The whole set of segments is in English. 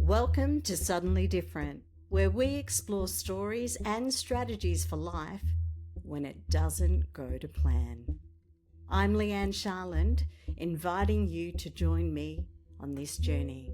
Welcome to Suddenly Different, where we explore stories and strategies for life when it doesn't go to plan. I'm Leigh-Anne Sharland, inviting you to join me on this journey.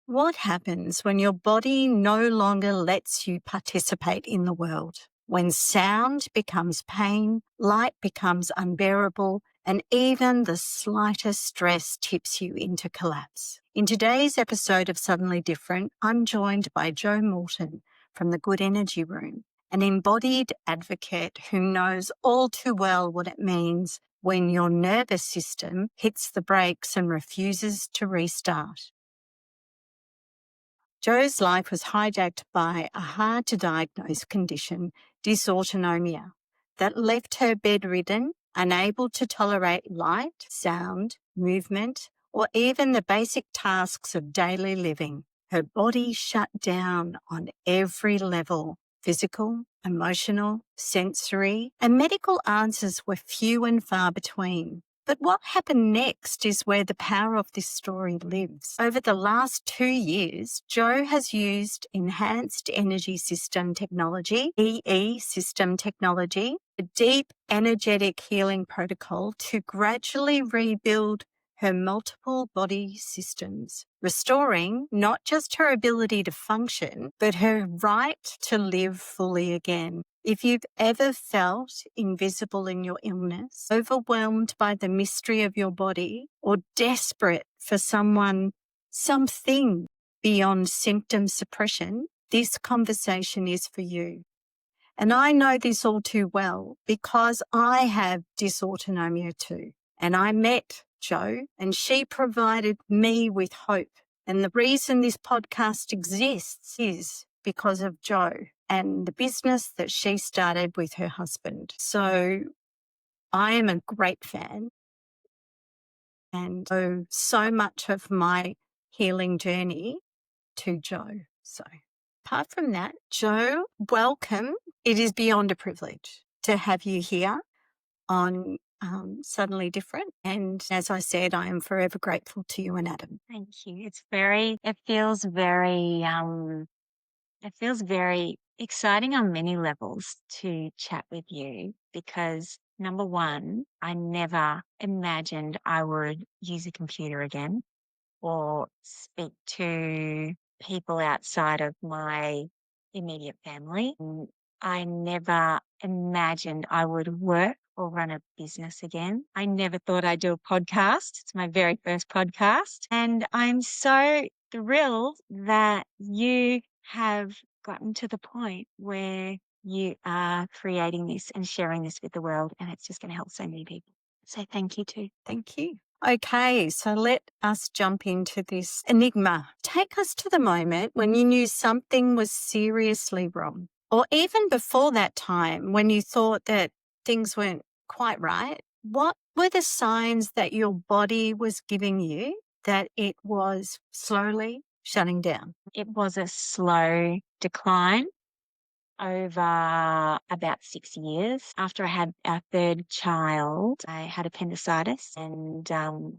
What happens when your body no longer lets you participate in the world? When sound becomes pain, light becomes unbearable, and even the slightest stress tips you into collapse. In today's episode of Suddenly Different, I'm joined by Jo Morton from the Good Energy Room, an embodied advocate who knows all too well what it means when your nervous system hits the brakes and refuses to restart. Jo's life was hijacked by a hard-to-diagnose condition, dysautonomia, that left her bedridden, unable to tolerate light, sound, movement, or even the basic tasks of daily living. Her body shut down on every level: physical, emotional, sensory, and medical answers were few and far between. But what happened next is where the power of this story lives. Over the last 2 years, Jo has used enhanced energy system technology, EE system technology, a deep energetic healing protocol to gradually rebuild her multiple body systems, restoring not just her ability to function, but her right to live fully again. If you've ever felt invisible in your illness, overwhelmed by the mystery of your body, or desperate for something beyond symptom suppression, this conversation is for you. And I know this all too well because I have dysautonomia too. And I met Jo and she provided me with hope. And the reason this podcast exists is because of Jo and the business that she started with her husband. So I am a great fan and owe so much of my healing journey to Jo. So apart from that, Jo, welcome. It is beyond a privilege to have you here on Suddenly Different. And as I said, I am forever grateful to you and Adam. Thank you. It feels very exciting on many levels to chat with you because number one, I never imagined I would use a computer again or speak to people outside of my immediate family. I never imagined I would work or run a business again. I never thought I'd do a podcast. It's my very first podcast. And I'm so thrilled that you have gotten to the point where you are creating this and sharing this with the world. And it's just going to help so many people. So thank you too. Thank you. Okay, so let us jump into this enigma. Take us to the moment when you knew something was seriously wrong, or even before that time when you thought that things weren't quite right. What were the signs that your body was giving you that it was slowly shutting down? It was a slow decline over about 6 years. After I had our third child, I had appendicitis. And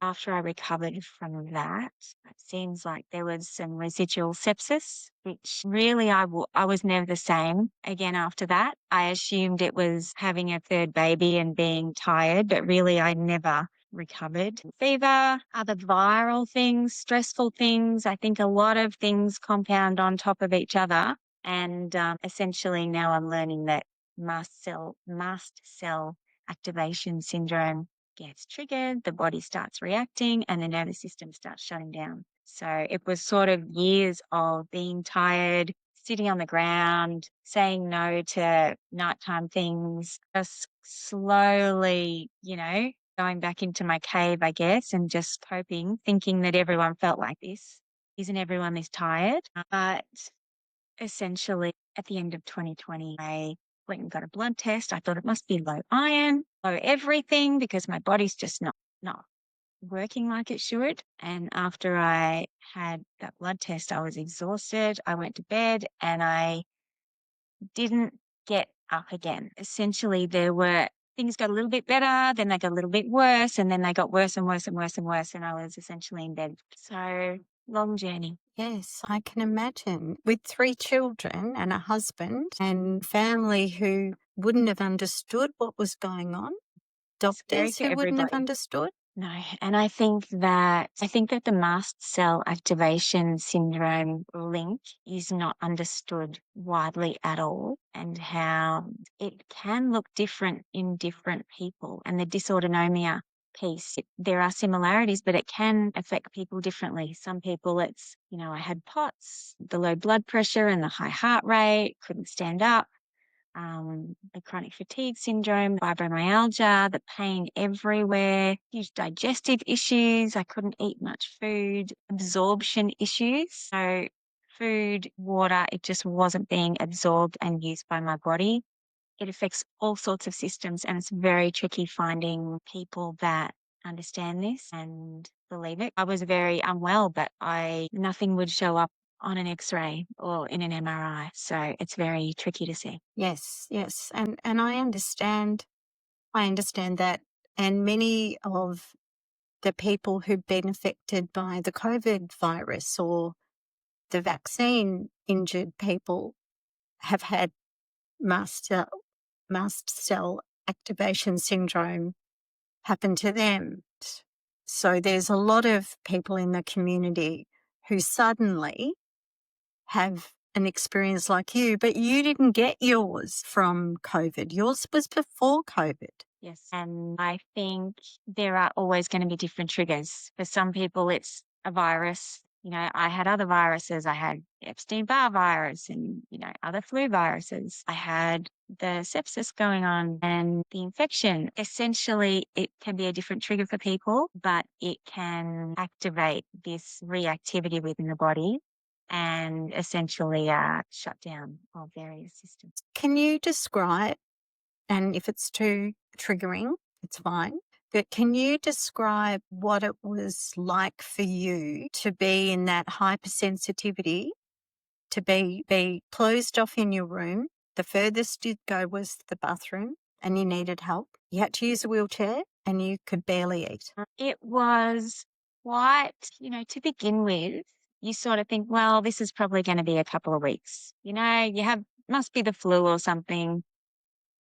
after I recovered from that, it seems like there was some residual sepsis, which really I was never the same again after that. I assumed it was having a third baby and being tired, but really I never recovered. Fever, other viral things, stressful things. I think a lot of things compound on top of each other. And essentially now I'm learning that mast cell activation syndrome gets triggered, the body starts reacting, and the nervous system starts shutting down. So it was sort of years of being tired, sitting on the ground, saying no to nighttime things, just slowly, going back into my cave, I guess, and just thinking that everyone felt like this. Isn't everyone this tired? But essentially, at the end of 2020, I went and got a blood test. I thought it must be low iron, low everything, because my body's just not working like it should. And after I had that blood test, I was exhausted. I went to bed and I didn't get up again. Essentially, there were things got a little bit better, then they got a little bit worse, and then they got worse and worse and worse and worse, and I was essentially in bed. So long journey. Yes, I can imagine. With 3 children and a husband and family who wouldn't have understood what was going on, It's scary doctors for who wouldn't have everybody. understood. No, and I think that the mast cell activation syndrome link is not understood widely at all, and how it can look different in different people. And the dysautonomia piece, there are similarities, but it can affect people differently. Some people it's, I had POTS, the low blood pressure and the high heart rate, couldn't stand up. The chronic fatigue syndrome, fibromyalgia, the pain everywhere, huge digestive issues. I couldn't eat much food, absorption issues. So food, water, it just wasn't being absorbed and used by my body. It affects all sorts of systems, and it's very tricky finding people that understand this and believe it. I was very unwell, but nothing would show up on an X-ray or in an MRI. So it's very tricky to see. Yes, yes, and I understand that, and many of the people who've been affected by the COVID virus or the vaccine injured people have had mast cell, mast cell activation syndrome happen to them. So there's a lot of people in the community who suddenly have an experience like you, but you didn't get yours from COVID. Yours was before COVID. Yes. And I think there are always going to be different triggers. For some people, it's a virus. I had other viruses. I had Epstein-Barr virus and, other flu viruses. I had the sepsis going on and the infection. Essentially, it can be a different trigger for people, but it can activate this reactivity within the body and essentially shut down of various systems. Can you describe, and if it's too triggering, it's fine, but can you describe what it was like for you to be in that hypersensitivity, to be closed off in your room? The furthest you'd go was the bathroom and you needed help. You had to use a wheelchair and you could barely eat. It was quite, to begin with, you sort of think, well, this is probably going to be a couple of weeks. Must be the flu or something.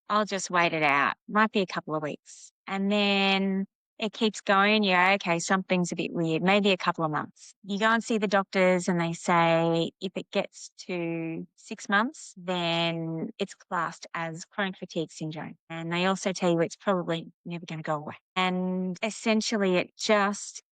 I'll just wait it out. Might be a couple of weeks. And then it keeps going. Yeah, okay, something's a bit weird. Maybe a couple of months. You go and see the doctors and they say if it gets to 6 months, then it's classed as chronic fatigue syndrome. And they also tell you it's probably never going to go away. And essentially it just,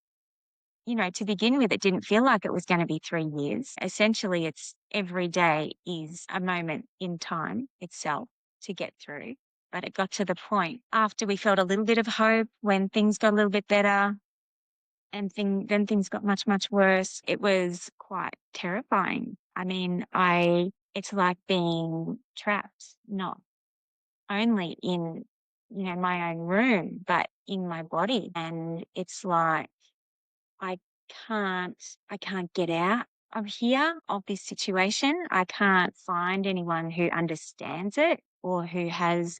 to begin with, it didn't feel like it was going to be 3 years. Essentially, it's every day is a moment in time itself to get through. But it got to the point after we felt a little bit of hope, when things got a little bit better and then things got much, much worse. It was quite terrifying. I mean, it's like being trapped, not only in, my own room, but in my body. And it's like, I I can't get out of here, of this situation. I can't find anyone who understands it or who has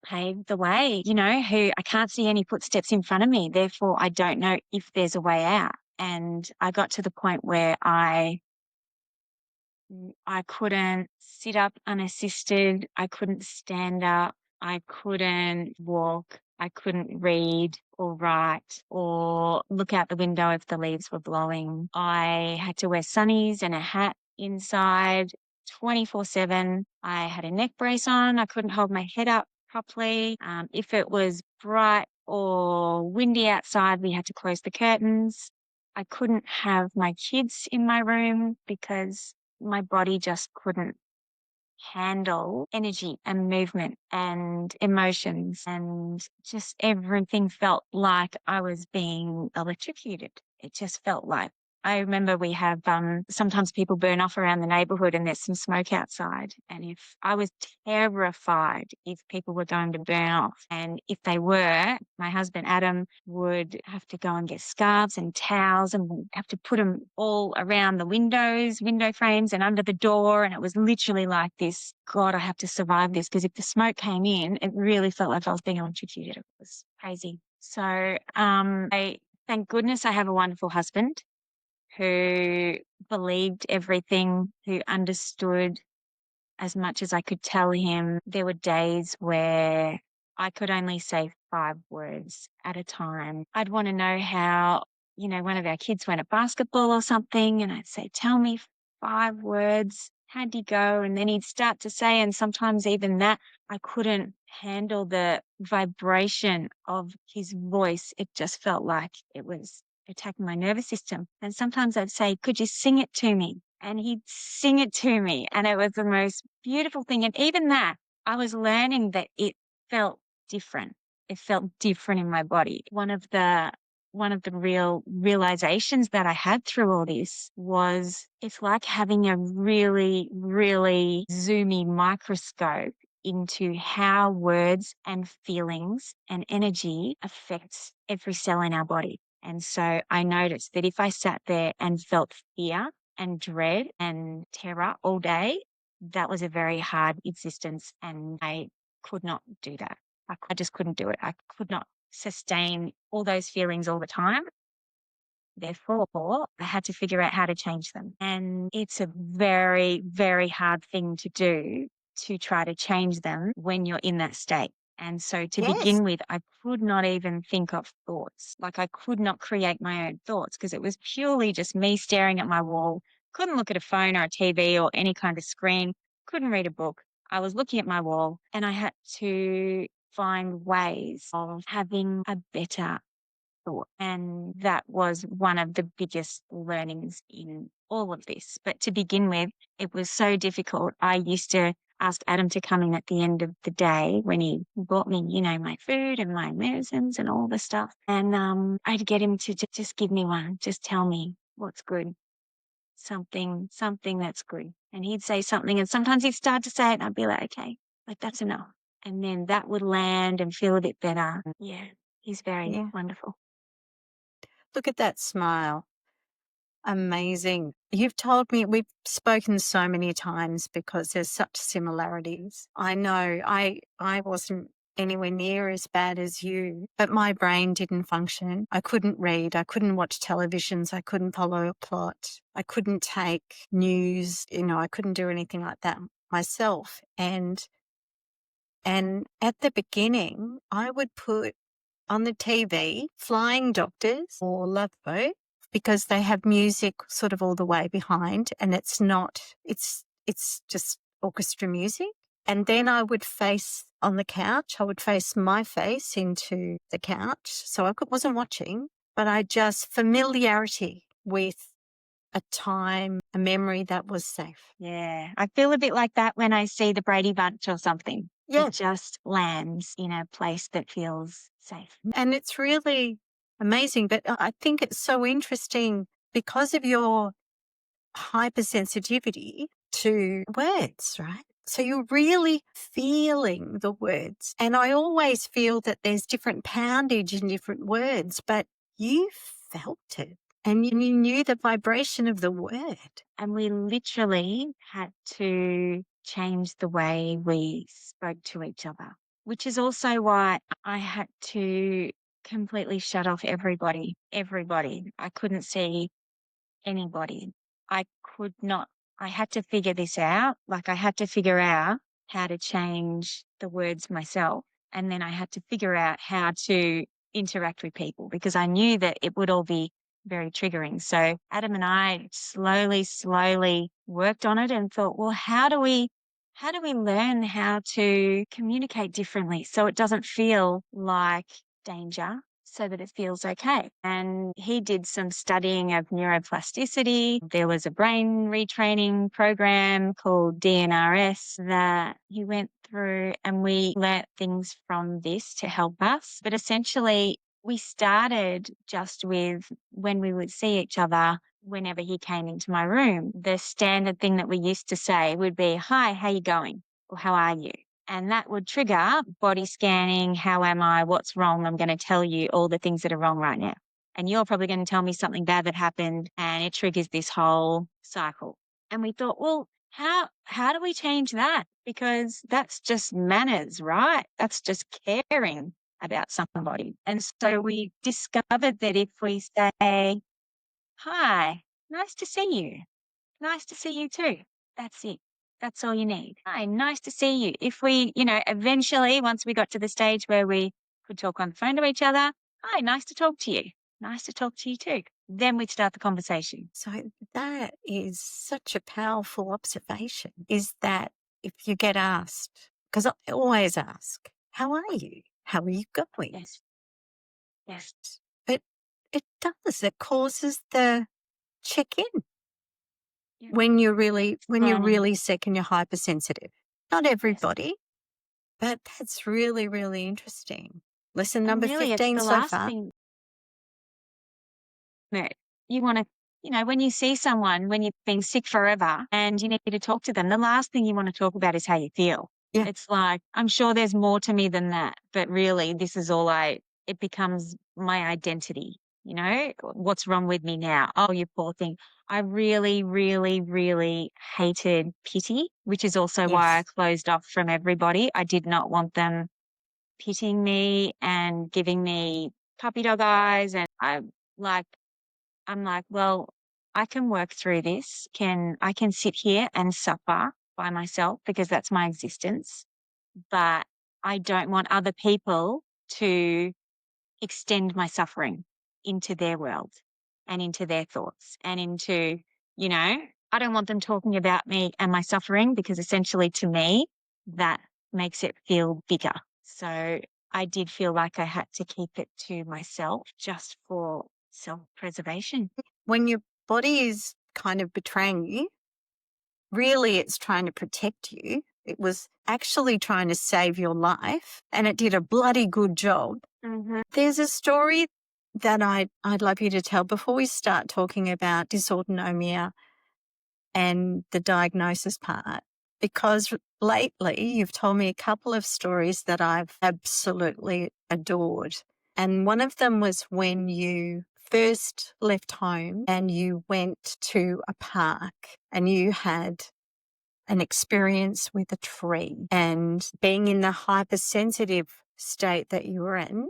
paved the way, who I can't see any footsteps in front of me. Therefore, I don't know if there's a way out. And I got to the point where I couldn't sit up unassisted. I couldn't stand up. I couldn't walk. I couldn't read or write or look out the window if the leaves were blowing. I had to wear sunnies and a hat inside 24/7. I had a neck brace on. I couldn't hold my head up properly. If it was bright or windy outside, we had to close the curtains. I couldn't have my kids in my room because my body just couldn't handle energy and movement and emotions, and just everything felt like I was being electrocuted. It just felt like I remember we have sometimes people burn off around the neighborhood and there's some smoke outside. And if I was terrified if people were going to burn off, and if they were, my husband Adam would have to go and get scarves and towels and we'd have to put them all around the windows, window frames and under the door. And it was literally like this, God, I have to survive this, because if the smoke came in, it really felt like I was being electrocuted. It was crazy. So thank goodness I have a wonderful husband who believed everything, who understood as much as I could tell him. There were days where I could only say 5 words at a time. I'd want to know how, one of our kids went at basketball or something, and I'd say, tell me 5 words. How'd he go? And then he'd start to say, and sometimes even that, I couldn't handle the vibration of his voice. It just felt like it was attacking my nervous system. And sometimes I'd say, could you sing it to me? And he'd sing it to me. And it was the most beautiful thing. And even that, I was learning that it felt different. It felt different in my body. One of the real realizations that I had through all this was it's like having a really, really zoomy microscope into how words and feelings and energy affects every cell in our body. And so I noticed that if I sat there and felt fear and dread and terror all day, that was a very hard existence, and I could not do that. I just couldn't do it. I could not sustain all those feelings all the time. Therefore, I had to figure out how to change them. And it's a very, very hard thing to do, to try to change them when you're in that state. And so to Yes. begin with, I could not even think of thoughts. Like I could not create my own thoughts because it was purely just me staring at my wall. Couldn't look at a phone or a TV or any kind of screen. Couldn't read a book. I was looking at my wall, and I had to find ways of having a better thought. And that was one of the biggest learnings in all of this. But to begin with, it was so difficult. I used to ask Adam to come in at the end of the day when he bought me, my food and my medicines and all the stuff. And I'd get him to just give me one, just tell me what's good. Something that's good. And he'd say something, and sometimes he'd start to say it, and I'd be like, okay, like that's enough. And then that would land and feel a bit better. Yeah, he's very wonderful. Look at that smile. Amazing. You've told me, we've spoken so many times because there's such similarities. I know I wasn't anywhere near as bad as you, but my brain didn't function. I couldn't read. I couldn't watch televisions. I couldn't follow a plot. I couldn't take news. I couldn't do anything like that myself. And at the beginning, I would put on the TV Flying Doctors or Love Boat, because they have music sort of all the way behind, and it's just orchestra music. And then I would face on the couch, I would face my face into the couch. So I wasn't watching, but I just familiarity with a time, a memory that was safe. Yeah, I feel a bit like that when I see the Brady Bunch or something. Yeah. It just lands in a place that feels safe. And it's really amazing. But I think it's so interesting because of your hypersensitivity to words, right? So you're really feeling the words. And I always feel that there's different poundage in different words, but you felt it and you knew the vibration of the word. And we literally had to change the way we spoke to each other, which is also why I had to completely shut off everybody. I couldn't see anybody. I had to figure this out. Like I had to figure out how to change the words myself. And then I had to figure out how to interact with people because I knew that it would all be very triggering. So Adam and I slowly worked on it and thought, well, how do we learn how to communicate differently so it doesn't feel like danger, so that it feels okay? And he did some studying of neuroplasticity. There was a brain retraining program called DNRS that he went through, and we learnt things from this to help us. But essentially, we started just with when we would see each other, whenever he came into my room, the standard thing that we used to say would be, "Hi, how you going?" or "How are you?" And that would trigger body scanning. How am I? What's wrong? I'm going to tell you all the things that are wrong right now. And you're probably going to tell me something bad that happened, and it triggers this whole cycle. And we thought, well, how do we change that? Because that's just manners, right? That's just caring about somebody. And so we discovered that if we say, "Hi, nice to see you. Nice to see you too." That's it. That's all you need. "Hi, nice to see you." If we, eventually, once we got to the stage where we could talk on the phone to each other, "Hi, nice to talk to you. Nice to talk to you too." Then we'd start the conversation. So that is such a powerful observation, is that if you get asked, because I always ask, "How are you? How are you going?" Yes. Yes. But it does, it causes the check-in Yeah. when you're Scanning. really sick and you're hypersensitive. Not Yes. everybody, but that's really, really interesting. Lesson And number really, it's 15 the so last far. thing that you want to, when you see someone, when you've been sick forever and you need to talk to them, the last thing you want to talk about is how you feel. Yeah. It's like, I'm sure there's more to me than that, but really, this is all it becomes my identity. What's wrong with me now? Oh, you poor thing. I really, really, really hated pity, which is also why I Yes. closed off from everybody. I did not want them pitying me and giving me puppy dog eyes. And I'm like, well, I can work through this. I can sit here and suffer by myself because that's my existence. But I don't want other people to extend my suffering into their world and into their thoughts and into, I don't want them talking about me and my suffering because essentially to me, that makes it feel bigger. So I did feel like I had to keep it to myself just for self-preservation. When your body is kind of betraying you, really it's trying to protect you. It was actually trying to save your life, and it did a bloody good job. Mm-hmm. There's a story that I'd love you to tell before we start talking about dysautonomia and the diagnosis part, because lately you've told me a couple of stories that I've absolutely adored. And one of them was when you first left home and you went to a park and you had an experience with a tree, and being in the hypersensitive state that you were in.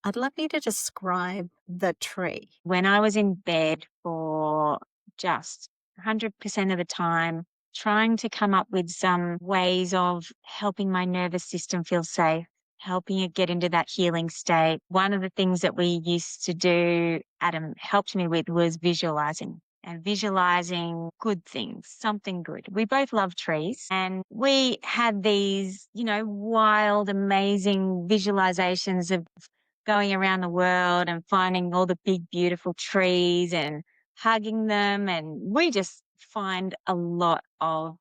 I'd love you to describe the tree. When I was in bed for just 100% of the time, trying to come up with some ways of helping my nervous system feel safe, helping it get into that healing state. One of the things that we used to do, Adam helped me with, was visualizing. And visualizing good things, something good. We both love trees, and we had these, wild, amazing visualizations of going around the world and finding all the big, beautiful trees and hugging them. And we just find a lot of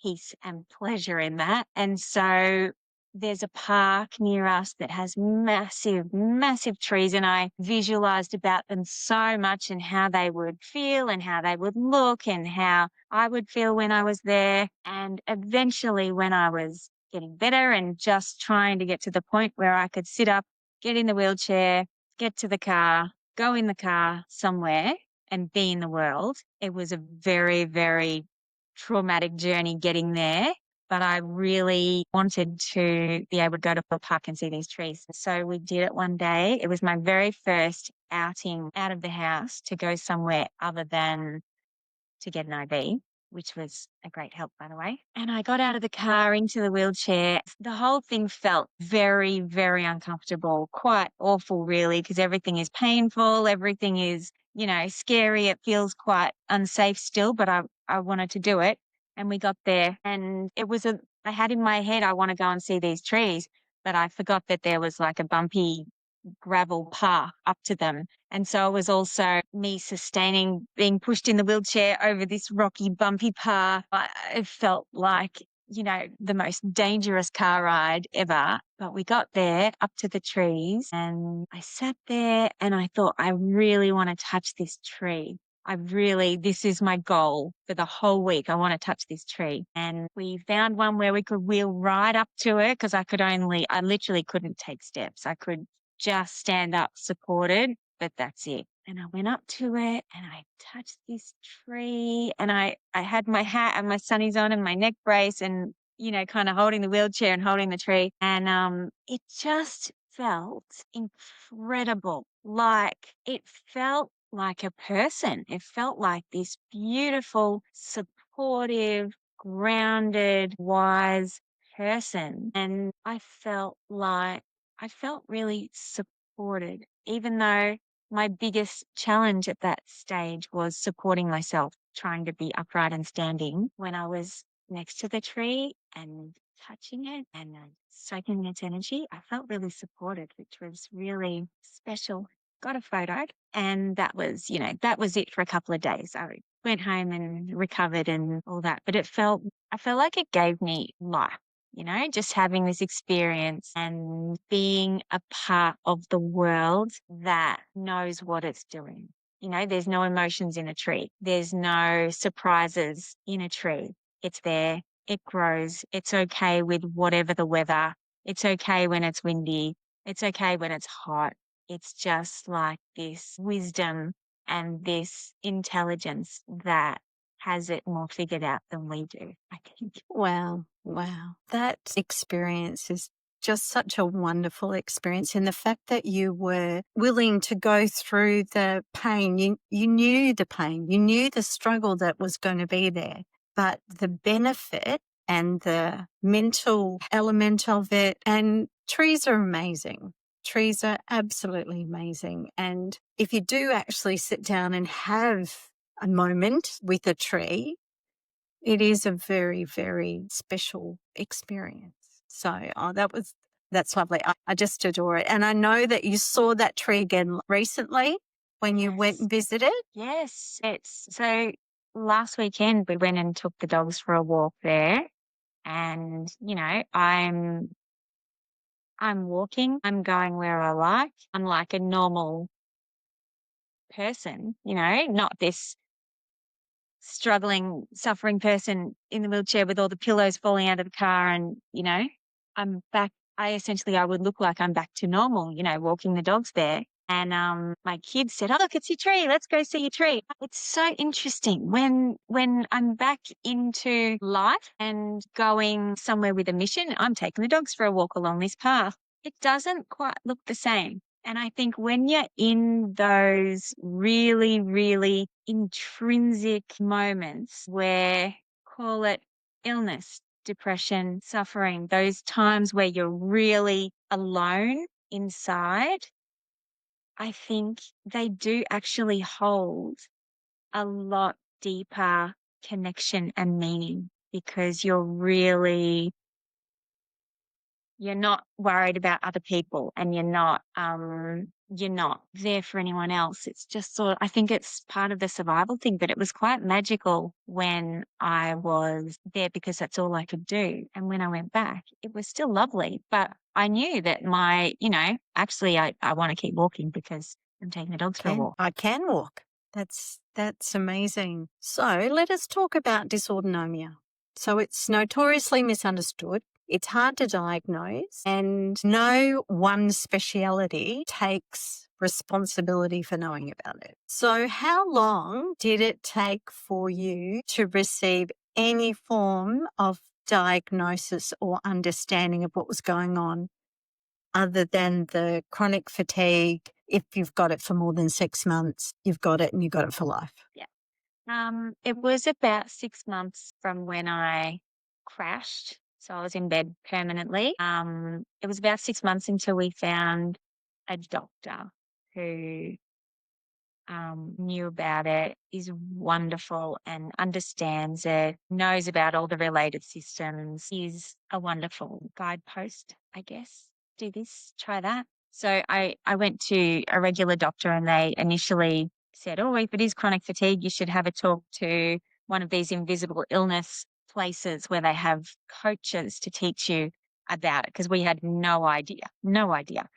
peace and pleasure in that. And so there's a park near us that has massive, massive trees. And I visualized about them so much and how they would feel and how they would look and how I would feel when I was there. And eventually, when I was getting better and just trying to get to the point where I could sit up, get in the wheelchair, get to the car, go in the car somewhere and be in the world. It was a very, very traumatic journey getting there, but I really wanted to be able to go to a park and see these trees. So we did it one day. It was my very first outing out of the house to go somewhere other than to get an IV, which was a great help, by the way. And I got out of the car into the wheelchair. The whole thing felt very, very uncomfortable, quite awful, really, because everything is painful. Everything is, scary. It feels quite unsafe still, but I wanted to do it. And we got there, and I had in my head, I want to go and see these trees, but I forgot that there was like a bumpy gravel path up to them. And so it was also me sustaining being pushed in the wheelchair over this rocky, bumpy path. It felt like, the most dangerous car ride ever. But we got there up to the trees and I sat there and I thought, I really want to touch this tree. this is my goal for the whole week. I want to touch this tree. And we found one where we could wheel right up to it because I literally couldn't take steps. I could just stand up supported, but that's it. And I went up to it and I touched this tree and I had my hat and my sunnies on and my neck brace and, kind of holding the wheelchair and holding the tree. And it just felt incredible. It felt like a person. It felt like this beautiful, supportive, grounded, wise person. And I felt really supported, even though my biggest challenge at that stage was supporting myself, trying to be upright and standing when I was next to the tree and touching it and soaking its energy. I felt really supported, which was really special. Got a photo, and that was it for a couple of days. I went home and recovered and all that, but I felt like it gave me life, just having this experience and being a part of the world that knows what it's doing. There's no emotions in a tree. There's no surprises in a tree. It's there. It grows. It's okay with whatever the weather. It's okay when it's windy. It's okay when it's hot. It's just like this wisdom and this intelligence that has it more figured out than we do, I think. Wow. Wow. That experience is just such a wonderful experience. And the fact that you were willing to go through the pain, you knew the pain, you knew the struggle that was going to be there, but the benefit and the mental element of it, and trees are amazing. Trees are absolutely amazing. And if you do actually sit down and have a moment with a tree, it is a very, very special experience. So, that's lovely. I just adore it. And I know that you saw that tree again recently when you went Yes. and visited. Yes. So last weekend we went and took the dogs for a walk there. And, I'm walking, I'm going where I like. I'm like a normal person, not this struggling, suffering person in the wheelchair with all the pillows falling out of the car. And, I'm back. I would look like I'm back to normal, walking the dogs there. And my kids said, "Oh, look, it's your tree. Let's go see your tree." It's so interesting when I'm back into life and going somewhere with a mission. I'm taking the dogs for a walk along this path. It doesn't quite look the same. And I think when you're in those really, really intrinsic moments where, call it illness, depression, suffering, those times where you're really alone inside, I think they do actually hold a lot deeper connection and meaning because you're not worried about other people and you're not there for anyone else. It's just I think it's part of the survival thing, but it was quite magical when I was there because that's all I could do. And when I went back, it was still lovely, but I knew that actually I want to keep walking because I'm taking the dogs for a walk. I can walk. That's amazing. So let us talk about dysautonomia. So it's notoriously misunderstood. It's hard to diagnose, and no one speciality takes responsibility for knowing about it. So how long did it take for you to receive any form of diagnosis or understanding of what was going on, other than the chronic fatigue? If you've got it for more than 6 months, you've got it and you've got it for life. Yeah. It was about 6 months from when I crashed. So I was in bed permanently. It was about 6 months until we found a doctor who knew about it, is wonderful and understands it, knows about all the related systems, is a wonderful guidepost, I guess. Do this, try that. So I went to a regular doctor and they initially said, "Oh, if it is chronic fatigue, you should have a talk to one of these invisible illness places where they have coaches to teach you about it," because we had no idea.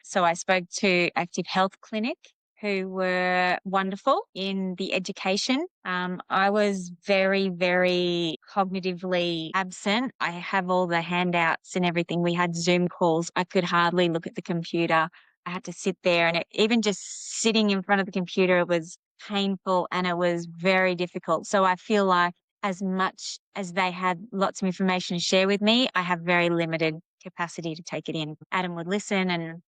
So I spoke to Active Health Clinic, who were wonderful in the education. I was very, very cognitively absent. I have all the handouts and everything. We had Zoom calls. I could hardly look at the computer. I had to sit there, and even just sitting in front of the computer was painful and it was very difficult. So I feel like as much as they had lots of information to share with me, I have very limited capacity to take it in. Adam would listen, and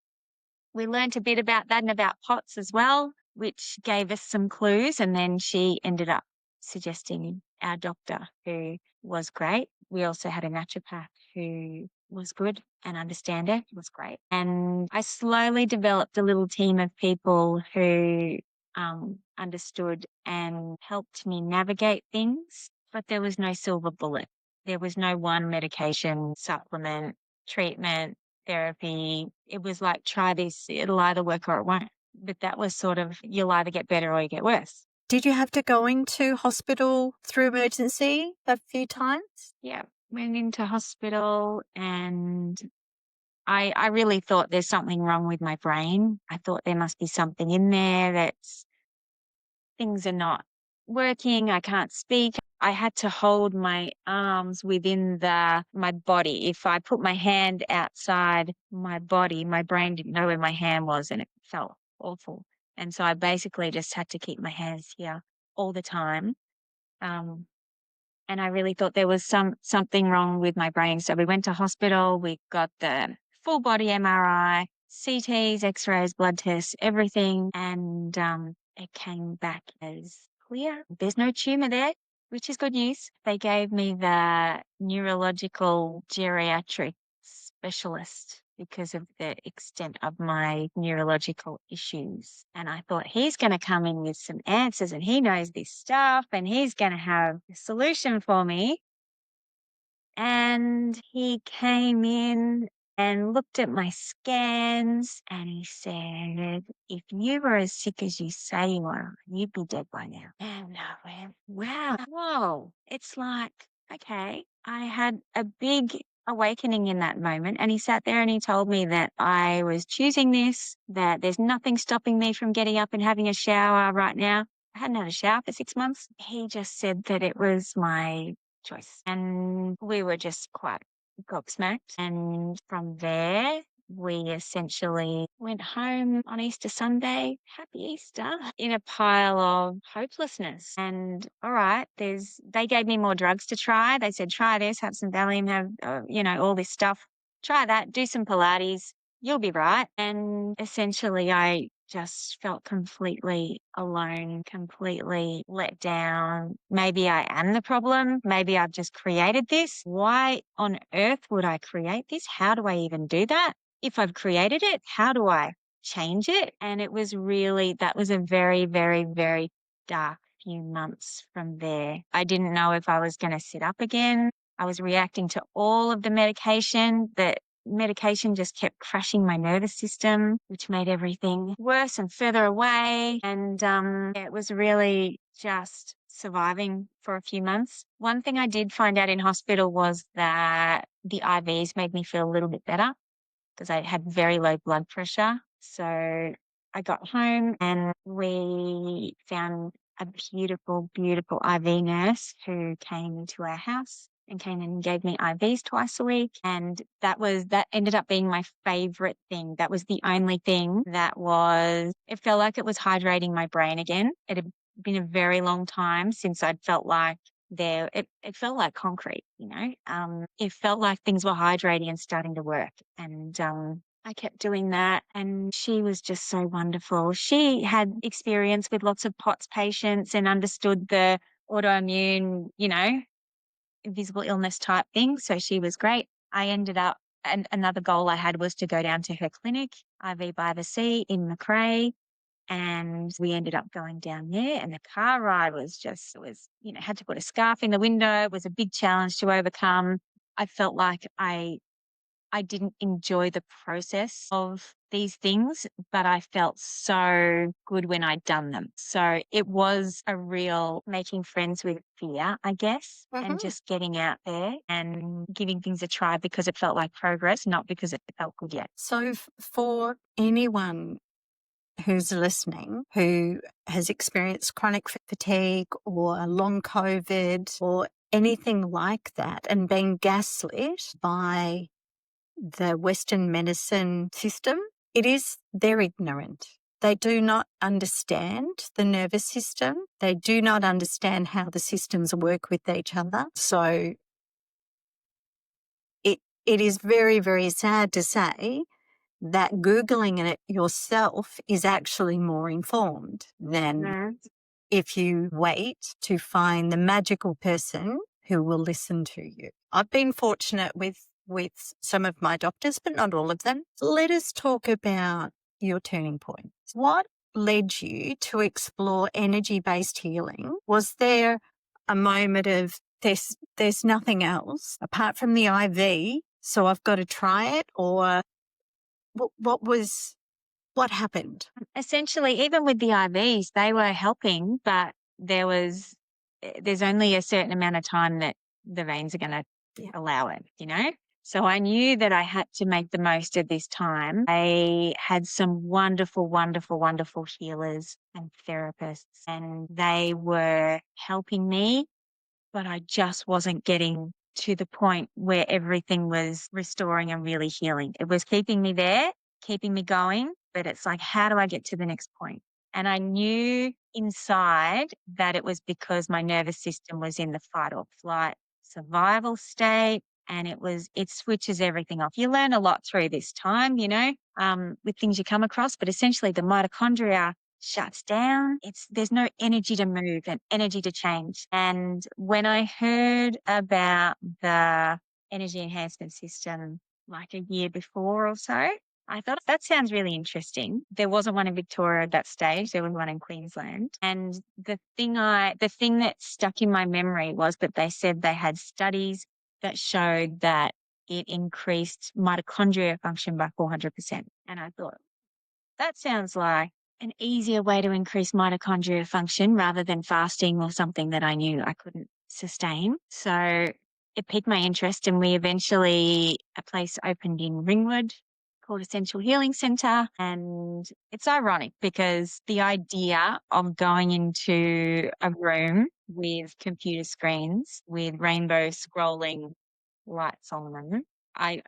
we learnt a bit about that and about POTS as well, which gave us some clues. And then she ended up suggesting our doctor, who was great. We also had a naturopath who was good and understander. It was great. And I slowly developed a little team of people who understood and helped me navigate things. But there was no silver bullet. There was no one medication, supplement, treatment, therapy. It was like, try this, it'll either work or it won't. But that was sort of, you'll either get better or you get worse. Did you have to go into hospital through emergency a few times? Yeah, went into hospital, and I really thought there's something wrong with my brain. I thought there must be something in there that's, things are not working. I can't speak. I had to hold my arms within my body. If I put my hand outside my body, my brain didn't know where my hand was, and it felt awful. And so I basically just had to keep my hands here all the time. And I really thought there was something wrong with my brain. So we went to hospital. We got the full body MRI, CTs, X-rays, blood tests, everything, and it came back as clear. There's no tumor there, which is good news. They gave me the neurological geriatric specialist because of the extent of my neurological issues. And I thought, he's going to come in with some answers, and he knows this stuff, and he's going to have a solution for me. And he came in and looked at my scans, and he said, if you were as sick as you say you are, you'd be dead by now. And I went, wow, whoa. It's like, okay. I had a big awakening in that moment, and he sat there and he told me that I was choosing this, that there's nothing stopping me from getting up and having a shower right now. I hadn't had a shower for 6 months. He just said that it was my choice. And we were just quite gobsmacked. And from there, we essentially went home on Easter Sunday, happy Easter, in a pile of hopelessness. And all right, they gave me more drugs to try. They said, try this, have some Valium, have, all this stuff. Try that, do some Pilates, you'll be right. And essentially I just felt completely alone, completely let down. Maybe I am the problem. Maybe I've just created this. Why on earth would I create this? How do I even do that? If I've created it, how do I change it? And that was a very, very, very dark few months from there. I didn't know if I was going to sit up again. I was reacting to all of the medication. The medication just kept crushing my nervous system, which made everything worse and further away. And it was really just surviving for a few months. One thing I did find out in hospital was that the IVs made me feel a little bit better, because I had very low blood pressure. So I got home and we found a beautiful, beautiful IV nurse who came into our house and came and gave me IVs twice a week. And that ended up being my favorite thing. That was the only thing it felt like it was hydrating my brain again. It had been a very long time since I'd felt like it felt like concrete, it felt like things were hydrating and starting to work. And I kept doing that, and she was just so wonderful. She had experience with lots of POTS patients and understood the autoimmune, invisible illness type thing. So she was great. I ended up, and another goal I had was to go down to her clinic, IV by the Sea in Macrae. And we ended up going down there, and the car ride had to put a scarf in the window. It was a big challenge to overcome. I felt like I didn't enjoy the process of these things, but I felt so good when I'd done them. So it was a real making friends with fear, I guess, and just getting out there and giving things a try because it felt like progress, not because it felt good yet. So for anyone who's listening who has experienced chronic fatigue or long COVID or anything like that and been gaslit by the Western medicine system, they're ignorant. They do not understand the nervous system. They do not understand how the systems work with each other. So it is very, very sad to say that Googling it yourself is actually more informed than if you wait to find the magical person who will listen to you. I've been fortunate with some of my doctors, but not all of them. Let us talk about your turning point. What led you to explore energy-based healing? Was there a moment of there's nothing else apart from the IV, so I've got to try it? Or what happened? Essentially, even with the IVs, they were helping, but there's only a certain amount of time that the veins are going to allow it, you know? So I knew that I had to make the most of this time. I had some wonderful, wonderful, wonderful healers and therapists, and they were helping me, but I just wasn't getting to the point where everything was restoring and really healing. It was keeping me there, keeping me going, but it's like, how do I get to the next point? And I knew inside that it was because my nervous system was in the fight or flight survival state. And it switches everything off. You learn a lot through this time, with things you come across, but essentially the mitochondria shuts down. There's no energy to move and energy to change. And when I heard about the energy enhancement system like a year before or so, I thought that sounds really interesting. There wasn't one in Victoria at that stage. There was one in Queensland. And the thing that stuck in my memory was that they said they had studies that showed that it increased mitochondria function by 400%. And I thought, that sounds like an easier way to increase mitochondria function rather than fasting or something that I knew I couldn't sustain. So it piqued my interest, and a place opened in Ringwood called Essential Healing Centre. And it's ironic because the idea of going into a room with computer screens with rainbow scrolling lights on them, I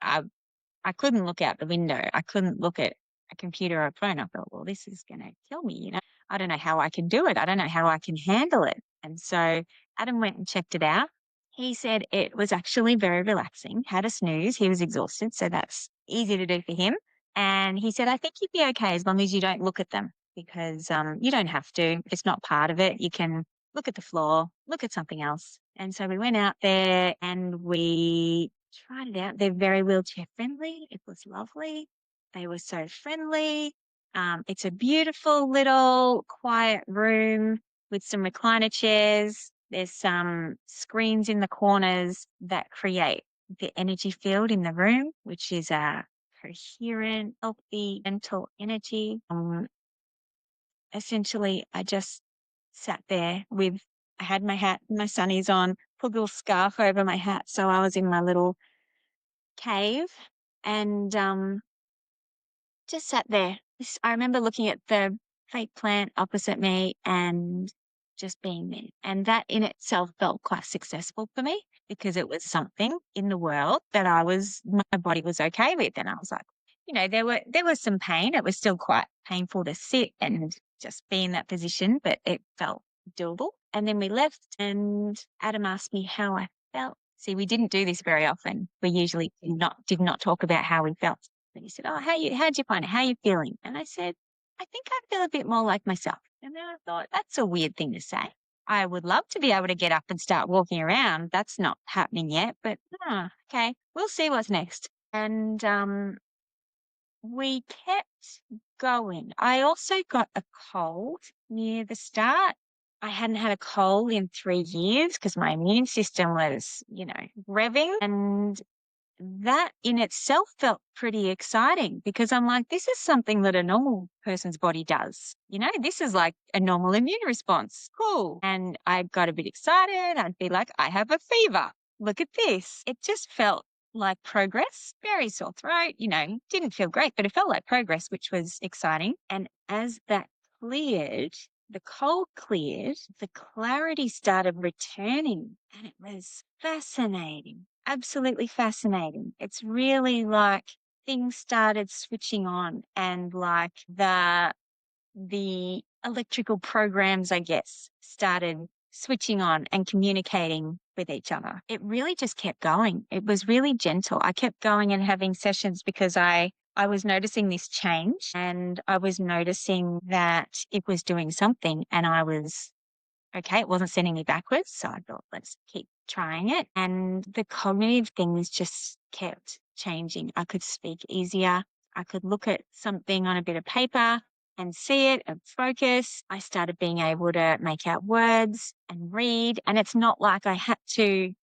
couldn't look out the window. I couldn't look at a computer or a phone. I thought, well, this is going to kill me. I don't know how I can do it. I don't know how I can handle it. And so Adam went and checked it out. He said it was actually very relaxing, had a snooze. He was exhausted, so that's easy to do for him. And he said, I think you'd be okay as long as you don't look at them, because you don't have to. It's not part of it. You can look at the floor, look at something else. And so we went out there and we tried it out. They're very wheelchair friendly. It was lovely. They were so friendly. It's a beautiful little quiet room with some recliner chairs. There's some screens in the corners that create the energy field in the room, which is a coherent, healthy mental energy. Essentially, I just sat there I had my hat, my sunnies on, put a little scarf over my hat. So I was in my little cave and just sat there. I remember looking at the fake plant opposite me and just being there. And that in itself felt quite successful for me because it was something in the world that my body was okay with. And I was like, there was some pain. It was still quite painful to sit and just be in that position, but it felt doable. And then we left and Adam asked me how I felt. See, we didn't do this very often. We usually did not talk about how we felt. And he said, oh, how'd you find it? How are you feeling? And I said, I think I feel a bit more like myself. And then I thought, that's a weird thing to say. I would love to be able to get up and start walking around. That's not happening yet, but okay, we'll see what's next. And we kept going. I also got a cold near the start. I hadn't had a cold in 3 years because my immune system was, revving. And that in itself felt pretty exciting because I'm like, this is something that a normal person's body does. This is like a normal immune response. Cool. And I got a bit excited. I'd be like, I have a fever. Look at this. It just felt like progress, very sore throat, didn't feel great, but it felt like progress, which was exciting. And as that cleared, the cold cleared, the clarity started returning, and it was fascinating, absolutely fascinating. It's really like things started switching on, and like the electrical programs, I guess, started switching on and communicating with each other. It really just kept going. It was really gentle. I kept going and having sessions because I was noticing this change, and I was noticing that it was doing something, and I was okay. It wasn't sending me backwards. So I thought, let's keep trying it. And the cognitive things just kept changing. I could speak easier. I could look at something on a bit of paper and see it and focus. I started being able to make out words and read. And it's not like I had to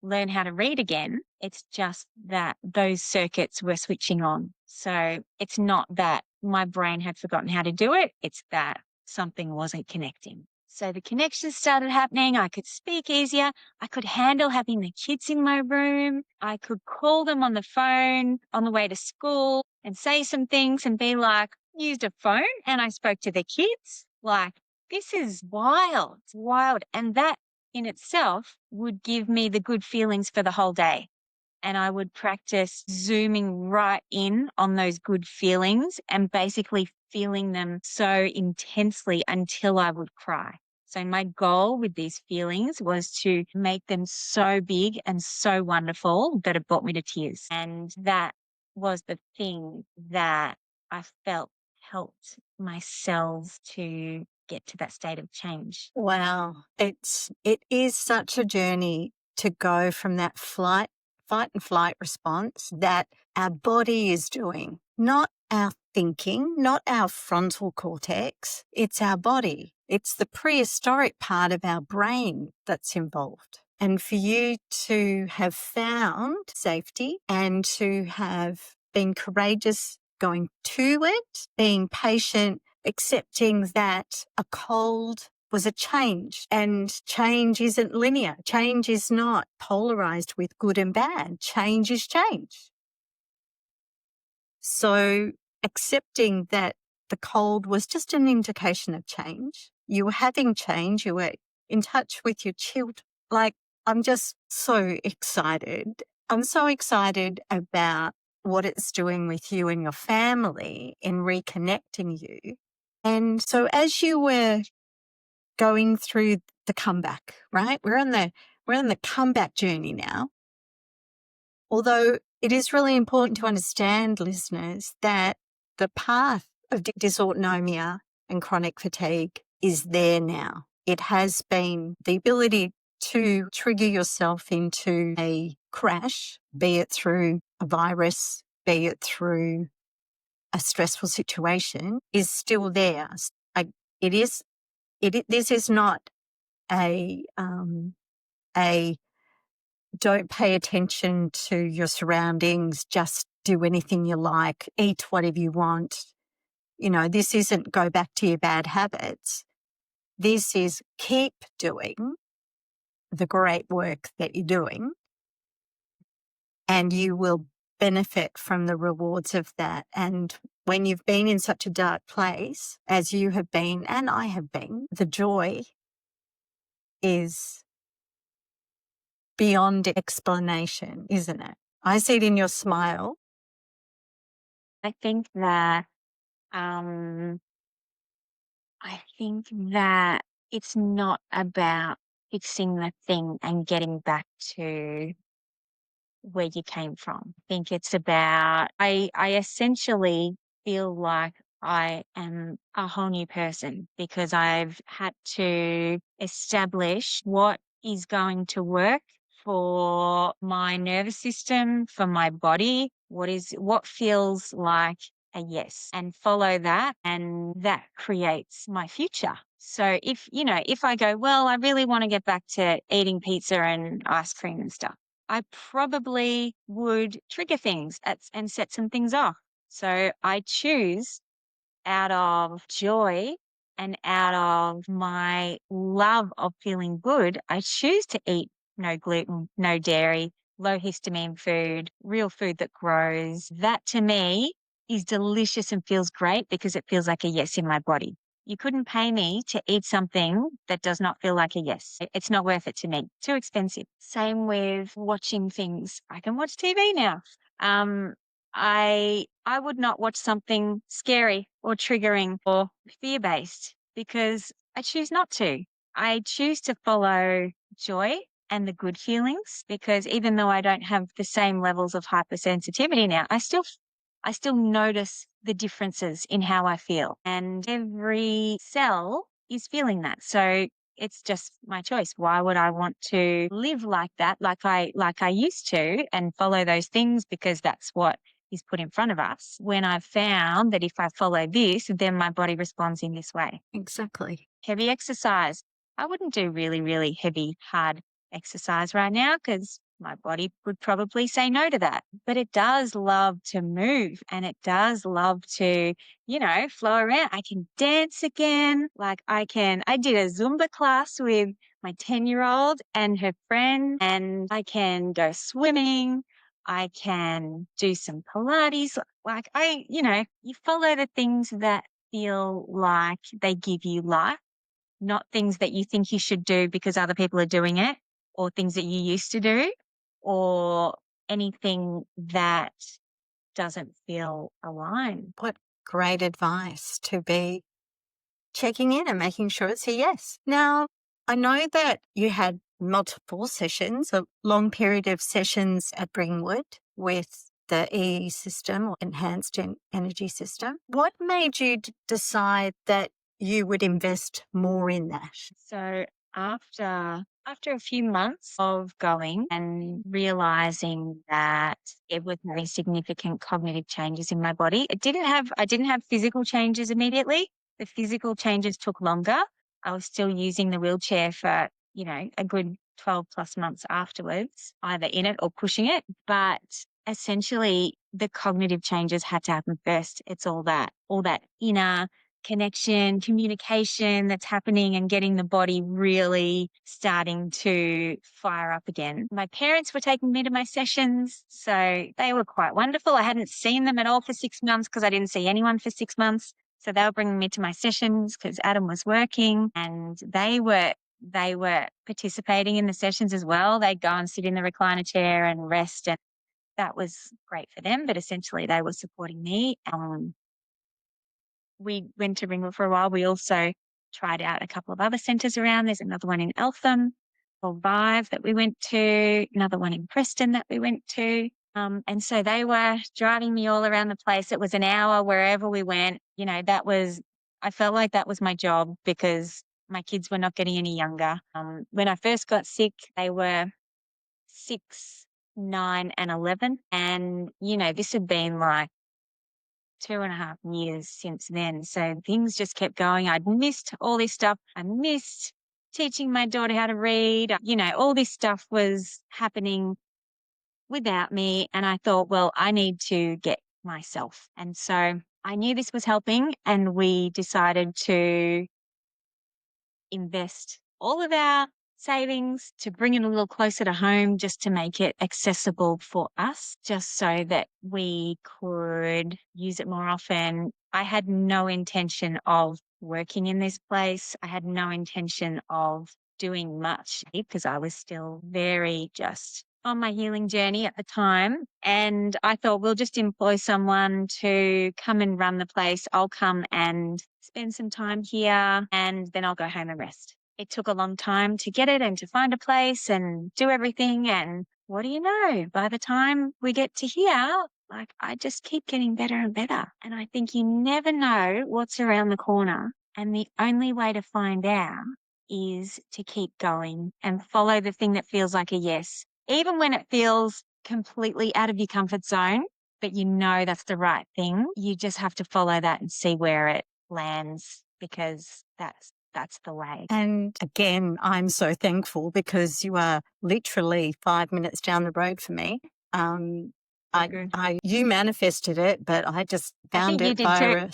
learn how to read again. It's just that those circuits were switching on. So it's not that my brain had forgotten how to do it. It's that something wasn't connecting. So the connections started happening. I could speak easier. I could handle having the kids in my room. I could call them on the phone on the way to school and say some things and be like, used a phone and I spoke to the kids. Like, this is wild. It's wild. And that in itself would give me the good feelings for the whole day. And I would practice zooming right in on those good feelings and basically feeling them so intensely until I would cry. So my goal with these feelings was to make them so big and so wonderful that it brought me to tears. And that was the thing that I felt helped my cells to get to that state of change. Wow. It is such a journey to go from that fight and flight response that our body is doing, not our thinking, not our frontal cortex. It's our body. It's the prehistoric part of our brain that's involved. And for you to have found safety and to have been courageous going to it, being patient, accepting that a cold was a change, and change isn't linear. Change is not polarized with good and bad. Change is change. So accepting that the cold was just an indication of change. You were having change. You were in touch with your children. Like, I'm just so excited. I'm so excited about what it's doing with you and your family in reconnecting you. And so as you were going through the comeback, right? We're on the comeback journey now. Although it is really important to understand, listeners, that the path of dysautonomia and chronic fatigue is there now. It has been the ability to trigger yourself into a crash, be it through a virus, be it through a stressful situation, is still there. This is not a don't pay attention to your surroundings, just do anything you like, eat whatever you want. This isn't go back to your bad habits. This is keep doing the great work that you're doing, and you will benefit from the rewards of that. And when you've been in such a dark place as you have been, and I have been, the joy is beyond explanation, isn't it? I see it in your smile. I think that um, it's not about fixing the thing and getting back to where you came from. I think it's about I essentially feel like I am a whole new person because I've had to establish what is going to work for my nervous system, for my body, what feels like a yes, and follow that, and that creates my future. So if I go, well, I really want to get back to eating pizza and ice cream and stuff, I probably would trigger things and set some things off. So I choose out of joy and out of my love of feeling good, I choose to eat no gluten, no dairy, low histamine food, real food that grows. That to me is delicious and feels great because it feels like a yes in my body. You couldn't pay me to eat something that does not feel like a yes. It's not worth it to me. Too expensive. Same with watching things. I can watch TV now. I would not watch something scary or triggering or fear-based because I choose not to. I choose to follow joy and the good feelings because even though I don't have the same levels of hypersensitivity now, I still notice the differences in how I feel. And every cell is feeling that. So it's just my choice. Why would I want to live like that, like I used to, and follow those things because that's what is put in front of us, when I've found that if I follow this, then my body responds in this way. Exactly. Heavy exercise. I wouldn't do really, really heavy, hard exercise right now because my body would probably say no to that. But it does love to move and it does love to, flow around. I can dance again. I did a Zumba class with my 10-year-old and her friend, and I can go swimming. I can do some Pilates. You follow the things that feel like they give you life, not things that you think you should do because other people are doing it, or things that you used to do, or anything that doesn't feel aligned. What great advice to be checking in and making sure it's a yes. Now, I know that you had multiple sessions, a long period of sessions at Bringwood with the EE system or enhanced energy system. What made you decide that you would invest more in that? So after a few months of going and realizing that it was having significant cognitive changes in my body, I didn't have physical changes immediately. The physical changes took longer. I was still using the wheelchair for, a good 12 plus months afterwards, either in it or pushing it. But essentially the cognitive changes had to happen first. It's all that inner connection, communication that's happening and getting the body really starting to fire up again. My parents were taking me to my sessions, so they were quite wonderful. I hadn't seen them at all for 6 months because I didn't see anyone for 6 months. So they were bringing me to my sessions because Adam was working, and they were participating in the sessions as well. They'd go and sit in the recliner chair and rest, and that was great for them. But essentially they were supporting me. We went to Ringwood for a while. We also tried out a couple of other centres around. There's another one in Eltham or Vive that we went to, another one in Preston that we went to. And so they were driving me all around the place. It was an hour wherever we went. I felt like that was my job because my kids were not getting any younger. When I first got sick, they were 6, 9 and 11. And, this had been like 2.5 years since then. So things just kept going. I'd missed all this stuff. I missed teaching my daughter how to read. All this stuff was happening without me. And I thought, well, I need to get myself. And so I knew this was helping, and we decided to invest all of our savings to bring it a little closer to home, just to make it accessible for us, just so that we could use it more often. I had no intention of working in this place. I had no intention of doing much because I was still very just on my healing journey at the time. And I thought, we'll just employ someone to come and run the place. I'll come and spend some time here, and then I'll go home and rest. It took a long time to get it and to find a place and do everything. And what do you know? By the time we get to here, I just keep getting better and better. And I think you never know what's around the corner. And the only way to find out is to keep going and follow the thing that feels like a yes, even when it feels completely out of your comfort zone, but that's the right thing. You just have to follow that and see where it lands, because that's the way. And again, I'm so thankful because you are literally 5 minutes down the road for me. Good. You manifested it, but I just I found think you it did via too. a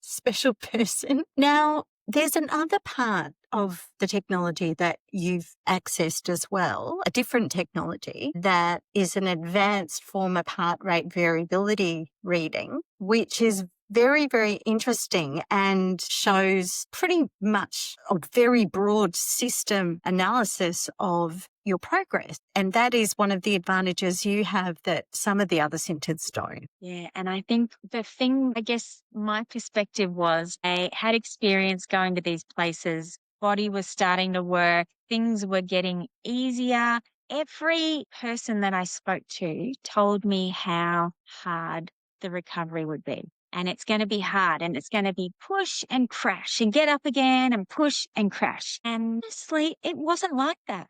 special person. Now, there's another part of the technology that you've accessed as well, a different technology that is an advanced form of heart rate variability reading, which is very, very interesting and shows pretty much a very broad system analysis of your progress. And that is one of the advantages you have that some of the other centres don't. Yeah. And I think the thing, I guess my perspective was I had experience going to these places, body was starting to work, things were getting easier. Every person that I spoke to told me how hard the recovery would be. And it's going to be hard and it's going to be push and crash and get up again and push and crash. And honestly, it wasn't like that.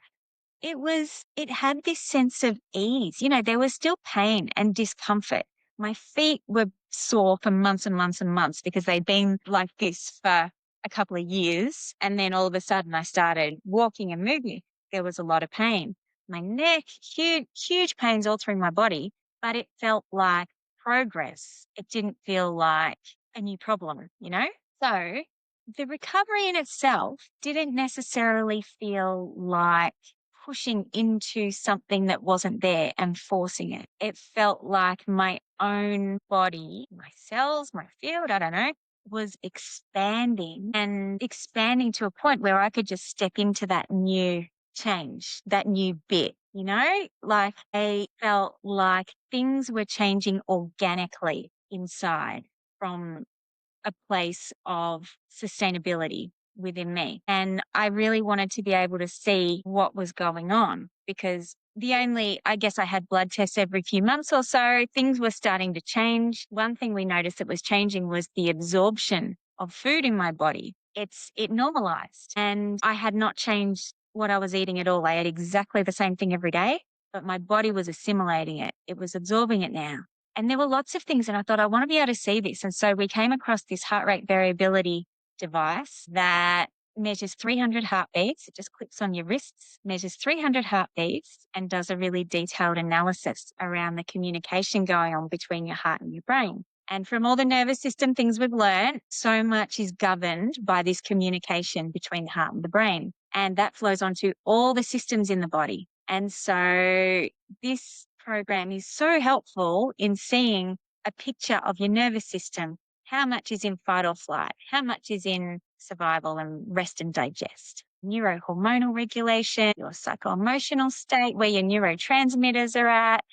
It had this sense of ease. You know, there was still pain and discomfort. My feet were sore for months and months and months because they'd been like this for a couple of years. And then all of a sudden I started walking and moving. There was a lot of pain. My neck, huge pains all through my body, but it felt like progress. It didn't feel like a new problem, you know? So the recovery in itself didn't necessarily feel like pushing into something that wasn't there and forcing it. It felt like my own body, my cells, my field, I don't know, was expanding and expanding to a point where I could just step into that new change, that new bit, you know, like I felt like things were changing organically inside from a place of sustainability within me. And I really wanted to be able to see what was going on because I guess I had blood tests every few months or so. Things were starting to change. One thing we noticed that was changing was the absorption of food in my body. It normalized and I had not changed what I was eating at all. I ate exactly the same thing every day, but my body was assimilating it. It was absorbing it now. And there were lots of things, and I thought, I want to be able to see this. And so we came across this heart rate variability device that measures 300 heartbeats. It just clips on your wrists, measures 300 heartbeats, and does a really detailed analysis around the communication going on between your heart and your brain. And from all the nervous system things we've learned, so much is governed by this communication between the heart and the brain. And that flows onto all the systems in the body. And so this program is so helpful in seeing a picture of your nervous system, how much is in fight or flight, how much is in survival and rest and digest, neurohormonal regulation, your psycho-emotional state, where your neurotransmitters are at,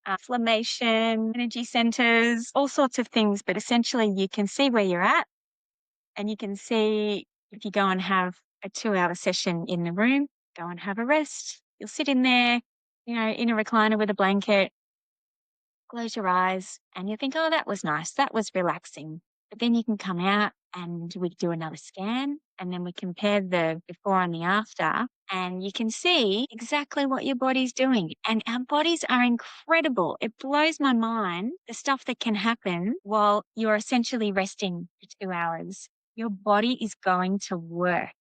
inflammation, energy centers, all sorts of things. But essentially you can see where you're at and you can see if you go and have a 2-hour session in the room, go and have a rest. You'll sit in there, you know, in a recliner with a blanket, close your eyes and you think, oh, that was nice. That was relaxing. But then you can come out and we do another scan and then we compare the before and the after and you can see exactly what your body's doing. And our bodies are incredible. It blows my mind, the stuff that can happen while you're essentially resting for 2 hours. Your body is going to work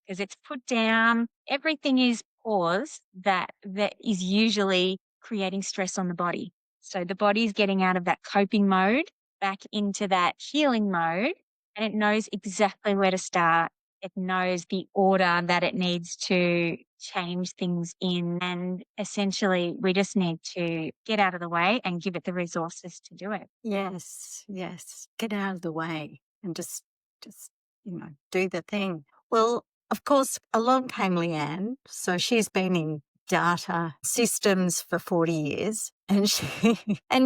because it's put down. Everything is paused that is usually creating stress on the body. So the body's getting out of that coping mode back into that healing mode, and it knows exactly where to start. It knows the order that it needs to change things in. And essentially, we just need to get out of the way and give it the resources to do it. Yes, yes. Get out of the way and just do the thing. Well, of course, along came Leigh-Anne. So she's been in data systems for 40 years and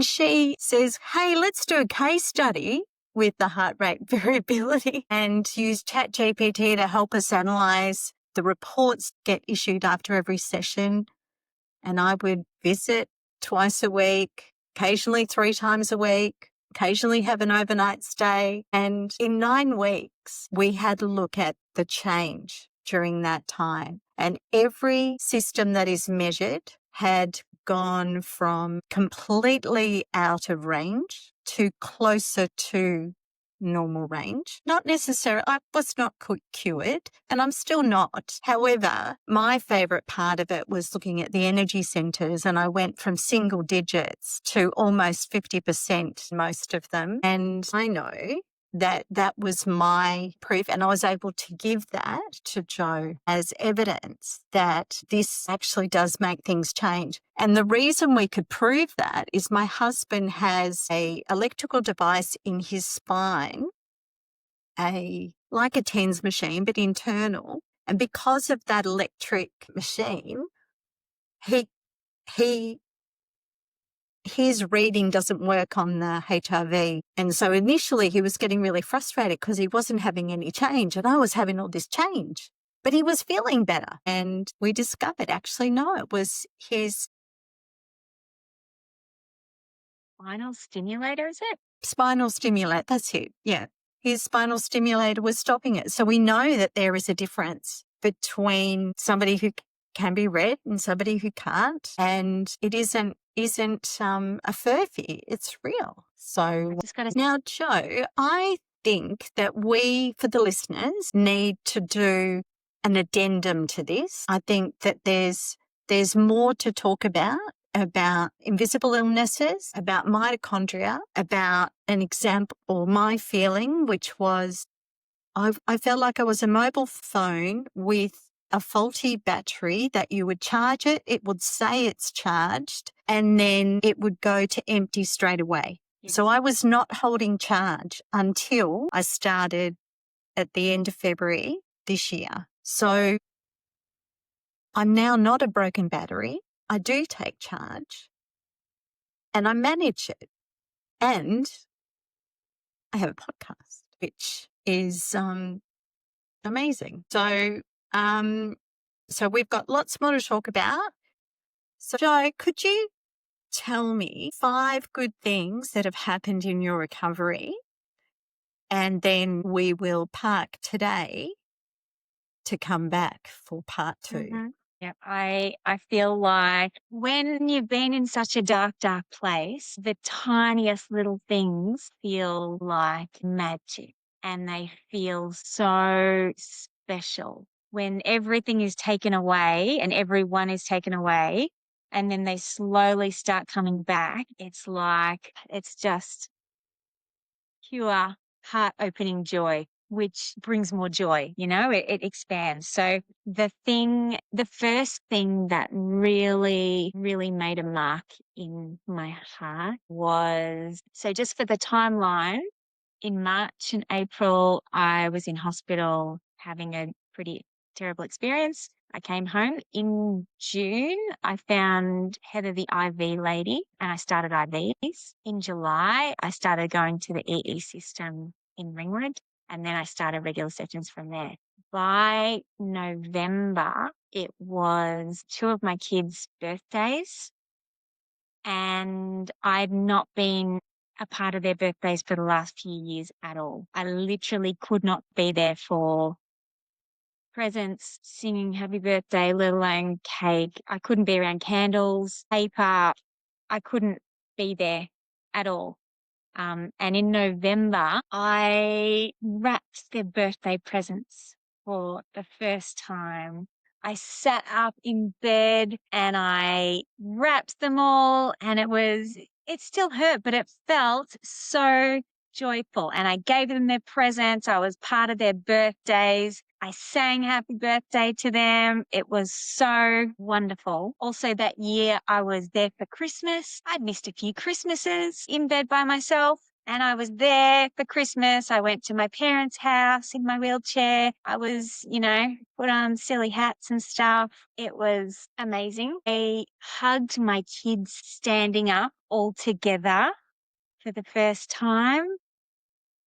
she says, hey, let's do a case study with the heart rate variability and use ChatGPT to help us analyze the reports get issued after every session. And I would visit twice a week, occasionally 3 times a week, occasionally have an overnight stay. And in 9 weeks, we had a look at the change during that time. And every system that is measured had gone from completely out of range to closer to normal range. Not necessarily, I was not cured and I'm still not. However, my favourite part of it was looking at the energy centres, and I went from single digits to almost 50%, most of them. And I know that was my proof, and I was able to give that to Jo as evidence that this actually does make things change. And the reason we could prove that is my husband has a electrical device in his spine, like a TENS machine, but internal. And because of that electric machine, he his reading doesn't work on the HRV. And so initially he was getting really frustrated because he wasn't having any change and I was having all this change. But he was feeling better. And we discovered actually, no, it was his Spinal stimulator, is it? spinal stimulator. That's it. Yeah. His spinal stimulator was stopping it. So we know that there is a difference between somebody who can be read and somebody who can't. And it isn't a furphy. It's real. So now, Jo, I think that we, for the listeners, need to do an addendum to this. I think that there's more to talk about invisible illnesses, about mitochondria, about an example, or my feeling, which was I felt like I was a mobile phone with a faulty battery that you would charge it, it would say it's charged, and then it would go to empty straight away. Yes. So I was not holding charge until I started at the end of February this year. So I'm now not a broken battery. I do take charge and I manage it. And I have a podcast, which is amazing. So we've got lots more to talk about. So, Jo, could you tell me 5 good things that have happened in your recovery? And then we will park today to come back for part 2. Mm-hmm. Yeah, I feel like when you've been in such a dark, dark place, the tiniest little things feel like magic and they feel so special. When everything is taken away and everyone is taken away and then they slowly start coming back, it's like it's just pure heart-opening joy, which brings more joy, it expands. So the first thing that really, really made a mark in my heart was, so just for the timeline, in March and April, I was in hospital having a pretty terrible experience. I came home. In June, I found Heather the IV lady and I started IVs. In July, I started going to the EE system in Ringwood and then I started regular sessions from there. By November, it was 2 of my kids' birthdays and I'd not been a part of their birthdays for the last few years at all. I literally could not be there for presents, singing happy birthday, let alone cake. I couldn't be around candles, paper. I couldn't be there at all. And in November, I wrapped their birthday presents for the first time. I sat up in bed and I wrapped them all and it still hurt, but it felt so joyful. And I gave them their presents. I was part of their birthdays. I sang happy birthday to them. It was so wonderful. Also that year I was there for Christmas. I'd missed a few Christmases in bed by myself. And I was there for Christmas. I went to my parents' house in my wheelchair. I was, put on silly hats and stuff. It was amazing. I hugged my kids standing up all together for the first time.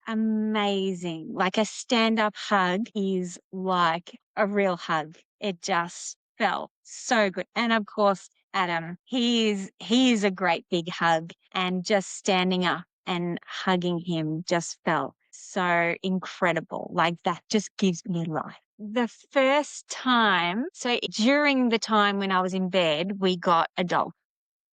Amazing. Like a stand-up hug is like a real hug. It just felt so good. And of course, Adam, he is a great big hug, and just standing up and hugging him just felt so incredible. Like that just gives me life. The first time, so during the time when I was in bed, we got a dog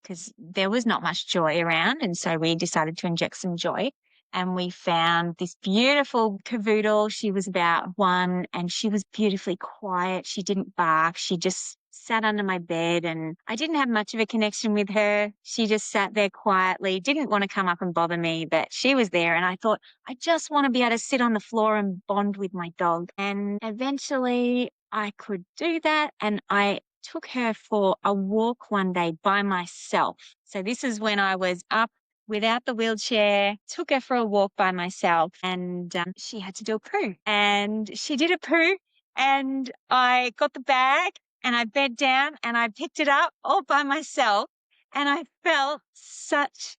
because there was not much joy around. And so we decided to inject some joy. and we found this beautiful cavoodle. She was about 1 and she was beautifully quiet. She didn't bark. She just sat under my bed, and I didn't have much of a connection with her. She just sat there quietly, didn't want to come up and bother me, but she was there. And I thought, I just want to be able to sit on the floor and bond with my dog. And eventually I could do that. And I took her for a walk one day by myself. So this is when I was up without the wheelchair, took her for a walk by myself, and she had to do a poo. And she did a poo, and I got the bag and I bent down and I picked it up all by myself, and I felt such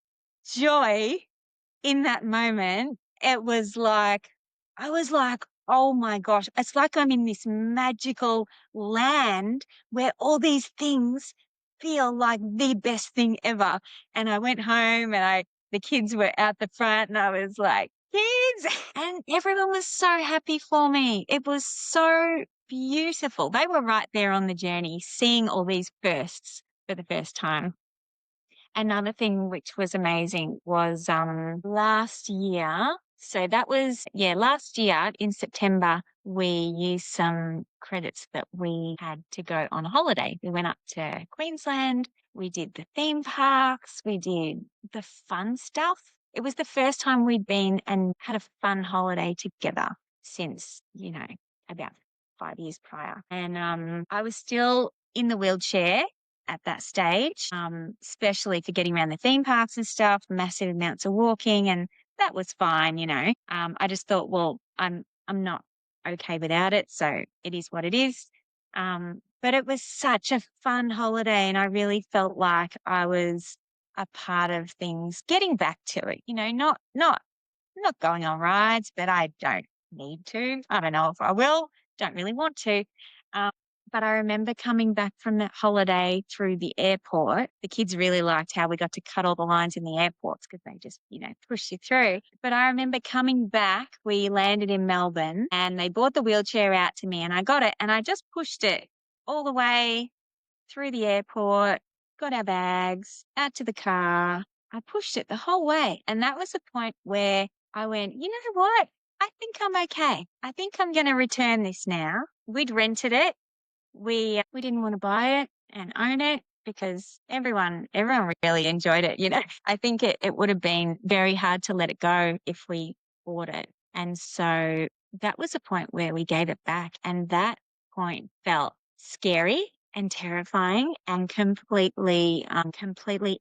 joy in that moment. It was like, I was like, oh my gosh, it's like I'm in this magical land where all these things feel like the best thing ever. And I went home and the kids were out the front and I was like, kids, and everyone was so happy for me. It was so beautiful. They were right there on the journey, seeing all these firsts for the first time. Another thing which was amazing was last year. So that was, last year in September, we used some credits that we had to go on a holiday. We went up to Queensland. We did the theme parks. We did the fun stuff. It was the first time we'd been and had a fun holiday together since, about 5 years prior. And I was still in the wheelchair at that stage, especially for getting around the theme parks and stuff, massive amounts of walking, and that was fine, I just thought, well, I'm not okay without it, so it is what it is. But it was such a fun holiday, and I really felt like I was a part of things, getting back to it, not going on rides, but I don't need to. I don't know if I will, don't really want to. Um, but I remember coming back from that holiday through the airport. The kids really liked how we got to cut all the lines in the airports because they just, push you through. But I remember coming back, we landed in Melbourne and they brought the wheelchair out to me and I got it and I just pushed it all the way through the airport, got our bags, out to the car. I pushed it the whole way. And that was the point where I went, you know what? I think I'm okay. I think I'm going to return this now. We'd rented it. We didn't want to buy it and own it because everyone really enjoyed it. I think it would have been very hard to let it go if we bought it. And so that was a point where we gave it back. And that point felt scary and terrifying and completely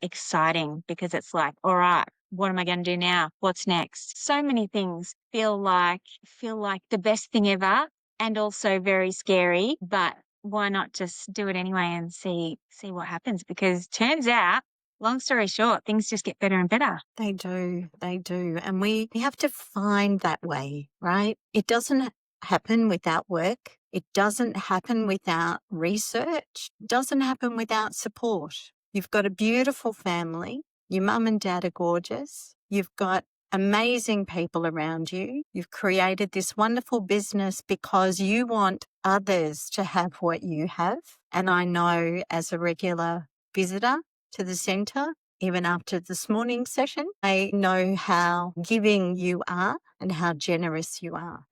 exciting because it's like, all right, what am I going to do now? What's next? So many things feel like the best thing ever and also very scary, but why not just do it anyway and see what happens? Because turns out, long story short, things just get better and better. They do. And we have to find that way, right? It doesn't happen without work. It doesn't happen without research. It doesn't happen without support. You've got a beautiful family. Your mum and dad are gorgeous. You've got amazing people around you. You've created this wonderful business because you want others to have what you have. And I know as a regular visitor to the centre, even after this morning session, I know how giving you are and how generous you are.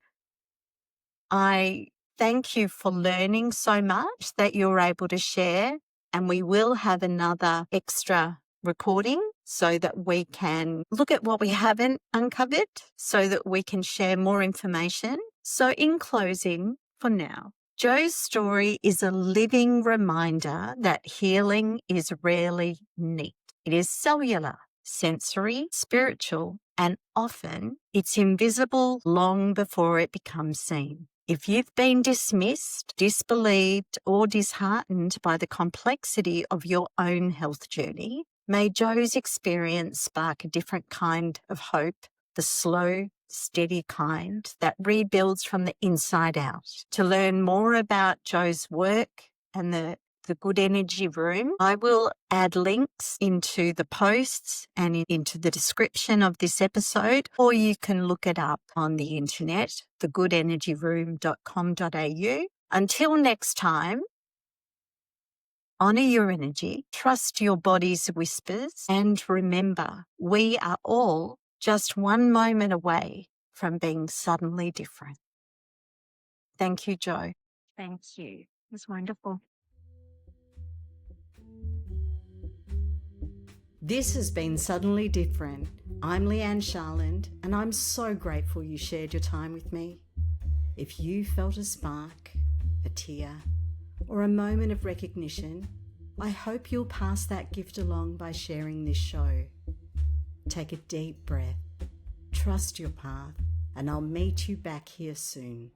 I thank you for learning so much that you're able to share, and we will have another extra recording so that we can look at what we haven't uncovered so that we can share more information. So in closing, for now, Jo's story is a living reminder that healing is rarely neat. It is cellular, sensory, spiritual, and often it's invisible long before it becomes seen. If you've been dismissed, disbelieved, or disheartened by the complexity of your own health journey, may Jo's experience spark a different kind of hope, the slow, steady kind that rebuilds from the inside out. To learn more about Jo's work and the Good Energy Room, I will add links into the posts and into the description of this episode, or you can look it up on the internet, thegoodenergyroom.com.au. Until next time, honour your energy, trust your body's whispers, and remember, we are all just one moment away from being suddenly different. Thank you, Jo. Thank you. It was wonderful. This has been Suddenly Different. I'm Leigh-Anne Sharland, and I'm so grateful you shared your time with me. If you felt a spark, a tear, or a moment of recognition, I hope you'll pass that gift along by sharing this show. Take a deep breath, trust your path, and I'll meet you back here soon.